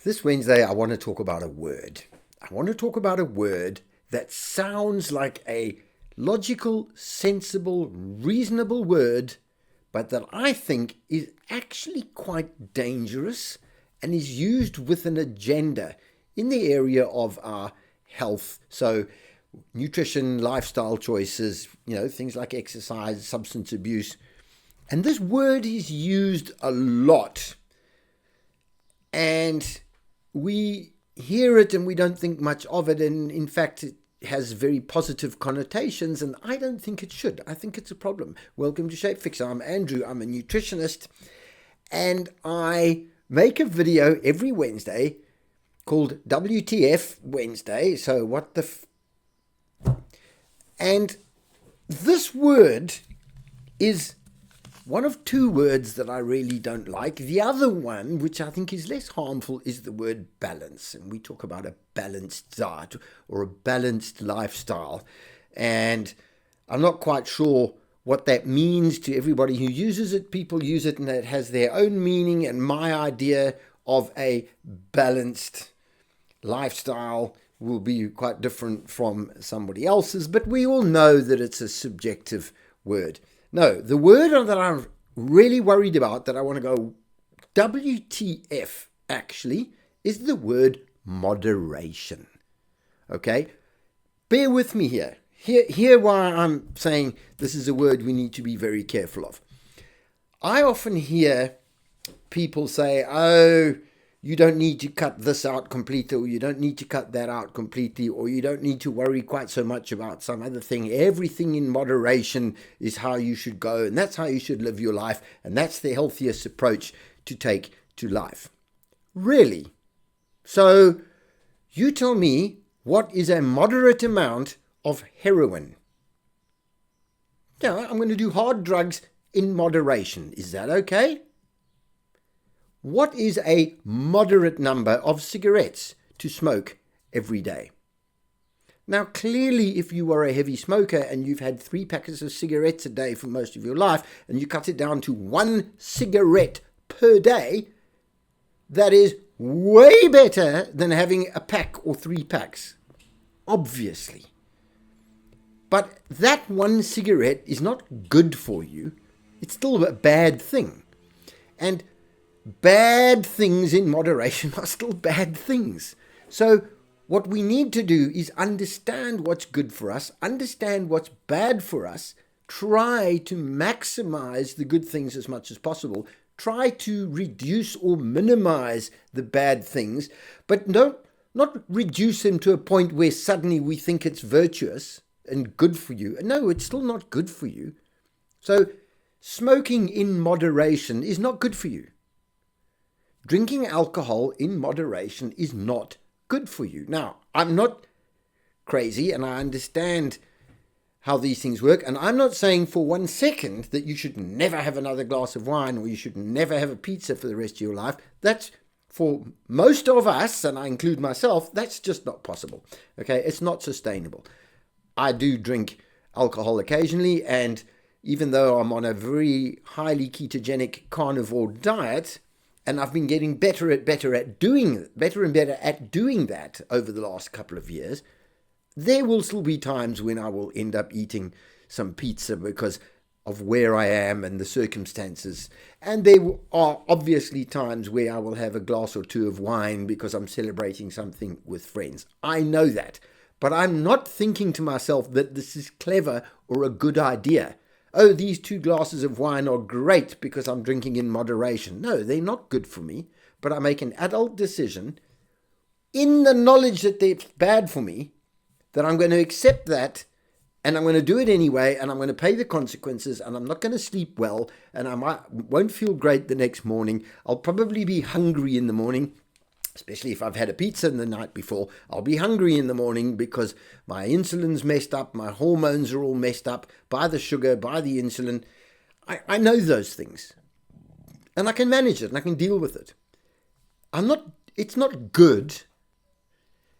This Wednesday, I want to talk about a word. I want to talk about a word that sounds like a logical, sensible, reasonable word, but that I think is actually quite dangerous and is used with an agenda in the area of our health. So nutrition, lifestyle choices, things like exercise, substance abuse. And this word is used a lot. And we hear it and we don't think much of it. And in fact, it has very positive connotations. And I don't think it should. I think it's a problem. Welcome to SHAPEFIXER. I'm Andrew. I'm a nutritionist. And I make a video every Wednesday called WTF Wednesday. So what the And this word is one of two words that I really don't like. The other one, which I think is less harmful, is the word balance. And we talk about a balanced diet or a balanced lifestyle. And I'm not quite sure what that means to everybody who uses it. People use it and it has their own meaning. And my idea of a balanced lifestyle will be quite different from somebody else's. But we all know that it's a subjective word. No, the word that I'm really worried about, that I want to go WTF actually, is the word moderation. Okay? Bear with me here. Hear why I'm saying this is a word we need to be very careful of. I often hear people say, oh, you don't need to cut this out completely, or you don't need to cut that out completely, or you don't need to worry quite so much about some other thing. Everything in moderation is how you should go, and that's how you should live your life, and that's the healthiest approach to take to life. Really? So you tell me, what is a moderate amount of heroin? Yeah, I'm going to do hard drugs in moderation. Is that okay? What is a moderate number of cigarettes to smoke every day? Now, clearly, if you are a heavy smoker and you've had 3 packets of cigarettes a day for most of your life, and you cut it down to 1 cigarette per day, that is way better than having a pack or 3 packs, obviously. But that 1 cigarette is not good for you. It's still a bad thing. And bad things in moderation are still bad things. So what we need to do is understand what's good for us, understand what's bad for us, try to maximize the good things as much as possible, try to reduce or minimize the bad things, but not reduce them to a point where suddenly we think it's virtuous and good for you. No, it's still not good for you. So smoking in moderation is not good for you. Drinking alcohol in moderation is not good for you. Now, I'm not crazy and I understand how these things work. And I'm not saying for 1 second that you should never have another glass of wine or you should never have a pizza for the rest of your life. That's, for most of us, and I include myself, that's just not possible. Okay, it's not sustainable. I do drink alcohol occasionally, and even though I'm on a very highly ketogenic carnivore diet, and I've been getting better and better at doing that over the last couple of years, there will still be times when I will end up eating some pizza because of where I am and the circumstances. And there are obviously times where I will have a glass or 2 of wine because I'm celebrating something with friends. I know that. But I'm not thinking to myself that this is clever or a good idea. Oh, these 2 glasses of wine are great because I'm drinking in moderation. No, they're not good for me, but I make an adult decision in the knowledge that they're bad for me, that I'm going to accept that, and I'm going to do it anyway, and I'm going to pay the consequences, and I'm not going to sleep well, and I won't feel great the next morning. I'll probably be hungry in the morning, especially if I've had a pizza the night before. I'll be hungry in the morning because my insulin's messed up, my hormones are all messed up by the sugar, by the insulin. I know those things. And I can manage it and I can deal with it. It's not good.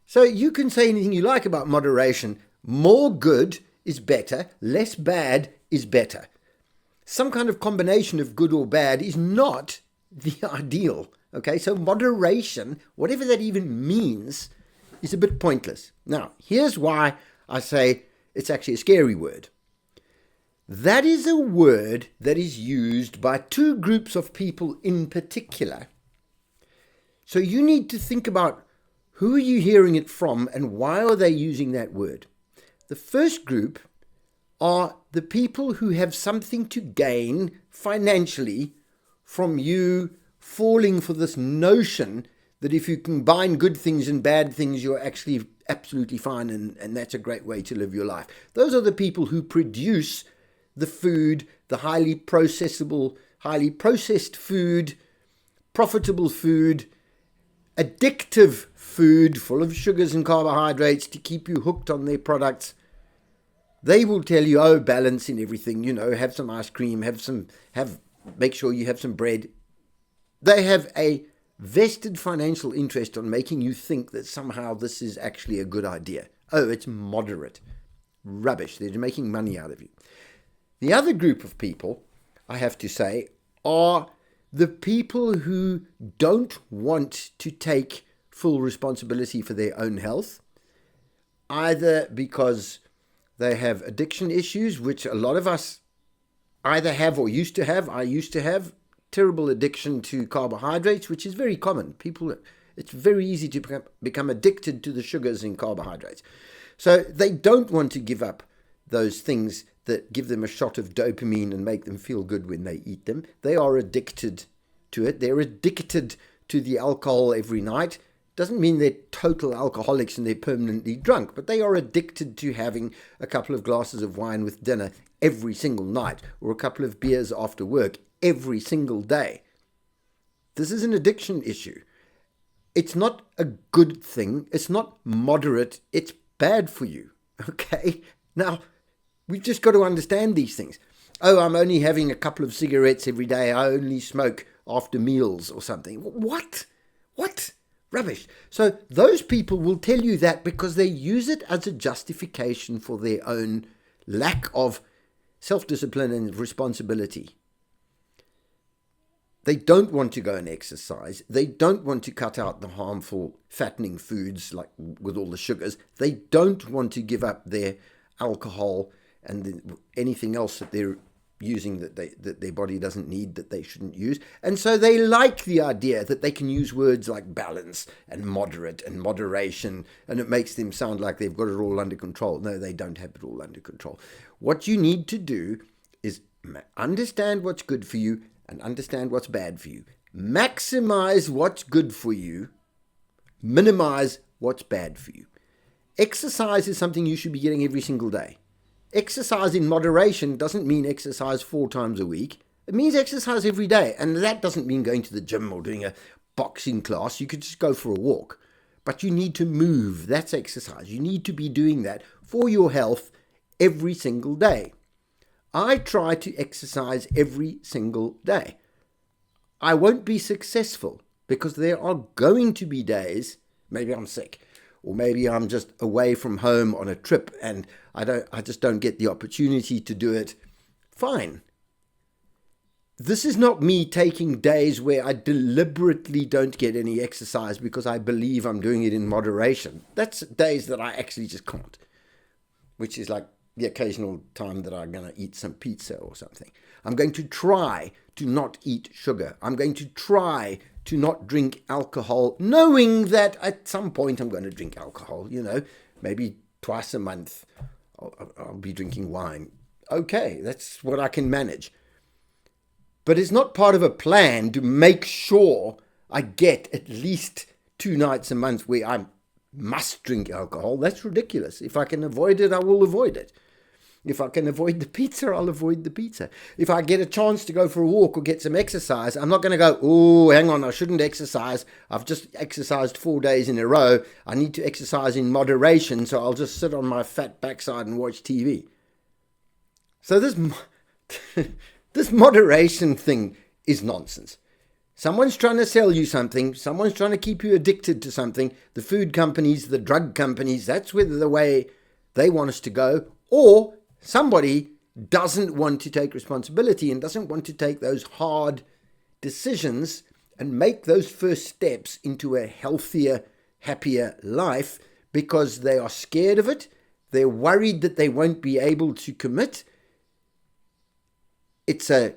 So you can say anything you like about moderation. More good is better, less bad is better. Some kind of combination of good or bad is not the ideal. Okay, so moderation, whatever that even means, is a bit pointless. Now, here's why I say it's actually a scary word. That is a word that is used by two groups of people in particular. So you need to think about who are you hearing it from and why are they using that word. The first group are the people who have something to gain financially from you falling for this notion that if you combine good things and bad things, you're actually absolutely fine, and that's a great way to live your life. Those are the people who produce the food, the highly processed food, profitable food, addictive food full of sugars and carbohydrates to keep you hooked on their products. They will tell you, oh, balance in everything, have some ice cream, make sure you have some bread. They have a vested financial interest on making you think that somehow this is actually a good idea. Oh, it's moderate. Rubbish. They're making money out of you. The other group of people, I have to say, are the people who don't want to take full responsibility for their own health, either because they have addiction issues, which a lot of us either have or used to have. I used to have terrible addiction to carbohydrates, which is very common. It's very easy to become addicted to the sugars in carbohydrates. So they don't want to give up those things that give them a shot of dopamine and make them feel good when they eat them. They are addicted to it. They're addicted to the alcohol every night. Doesn't mean they're total alcoholics and they're permanently drunk, but they are addicted to having a couple of glasses of wine with dinner every single night, or a couple of beers after work every single day. This is an addiction issue. It's not a good thing. It's not moderate. It's bad for you. Okay? Now, we've just got to understand these things. Oh, I'm only having a couple of cigarettes every day. I only smoke after meals or something. What? Rubbish. So those people will tell you that because they use it as a justification for their own lack of self-discipline and responsibility. They don't want to go and exercise. They don't want to cut out the harmful fattening foods like with all the sugars. They don't want to give up their alcohol and anything else that they're using that their body doesn't need, that they shouldn't use. And so they like the idea that they can use words like balance and moderate and moderation, and it makes them sound like they've got it all under control. No, they don't have it all under control. What you need to do is understand what's good for you and understand what's bad for you. Maximize what's good for you. Minimize what's bad for you. Exercise is something you should be getting every single day. Exercise in moderation doesn't mean exercise 4 times a week. It means exercise every day. And that doesn't mean going to the gym or doing a boxing class. You could just go for a walk. But you need to move. That's exercise. You need to be doing that for your health every single day. I try to exercise every single day. I won't be successful because there are going to be days, maybe I'm sick, or maybe I'm just away from home on a trip and I just don't get the opportunity to do it. Fine. This is not me taking days where I deliberately don't get any exercise because I believe I'm doing it in moderation. That's days that I actually just can't, which is like the occasional time that I'm going to eat some pizza or something. I'm going to try to not eat sugar. I'm going to try to not drink alcohol, knowing that at some point I'm going to drink alcohol, maybe twice a month I'll be drinking wine. Okay, that's what I can manage. But it's not part of a plan to make sure I get at least 2 nights a month where I must drink alcohol. That's ridiculous. If I can avoid it, I will avoid it. If I can avoid the pizza, I'll avoid the pizza. If I get a chance to go for a walk or get some exercise, I'm not going to go, oh, hang on, I shouldn't exercise. I've just exercised 4 days in a row. I need to exercise in moderation, so I'll just sit on my fat backside and watch TV. So this moderation thing is nonsense. Someone's trying to sell you something. Someone's trying to keep you addicted to something. The food companies, the drug companies, that's where the way they want us to go. Or somebody doesn't want to take responsibility and doesn't want to take those hard decisions and make those first steps into a healthier, happier life because they are scared of it. They're worried that they won't be able to commit. It's a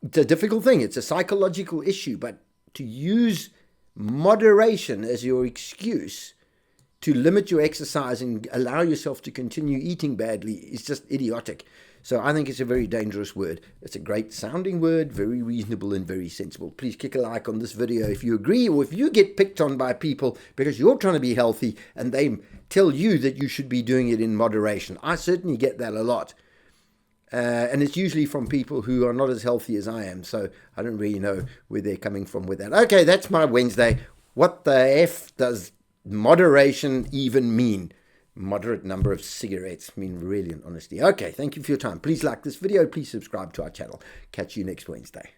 difficult thing. It's a psychological issue, but to use moderation as your excuse to limit your exercise and allow yourself to continue eating badly is just idiotic. So I think it's a very dangerous word. It's a great sounding word, very reasonable and very sensible. Please kick a like on this video if you agree, or if you get picked on by people because you're trying to be healthy and they tell you that you should be doing it in moderation. I certainly get that a lot. And it's usually from people who are not as healthy as I am. So I don't really know where they're coming from with that. Okay, that's my Wednesday. What the F does moderation even mean? Moderate number of cigarettes. I mean, really and honestly. Okay, thank you for your time. Please like this video. Please subscribe to our channel. Catch you next Wednesday.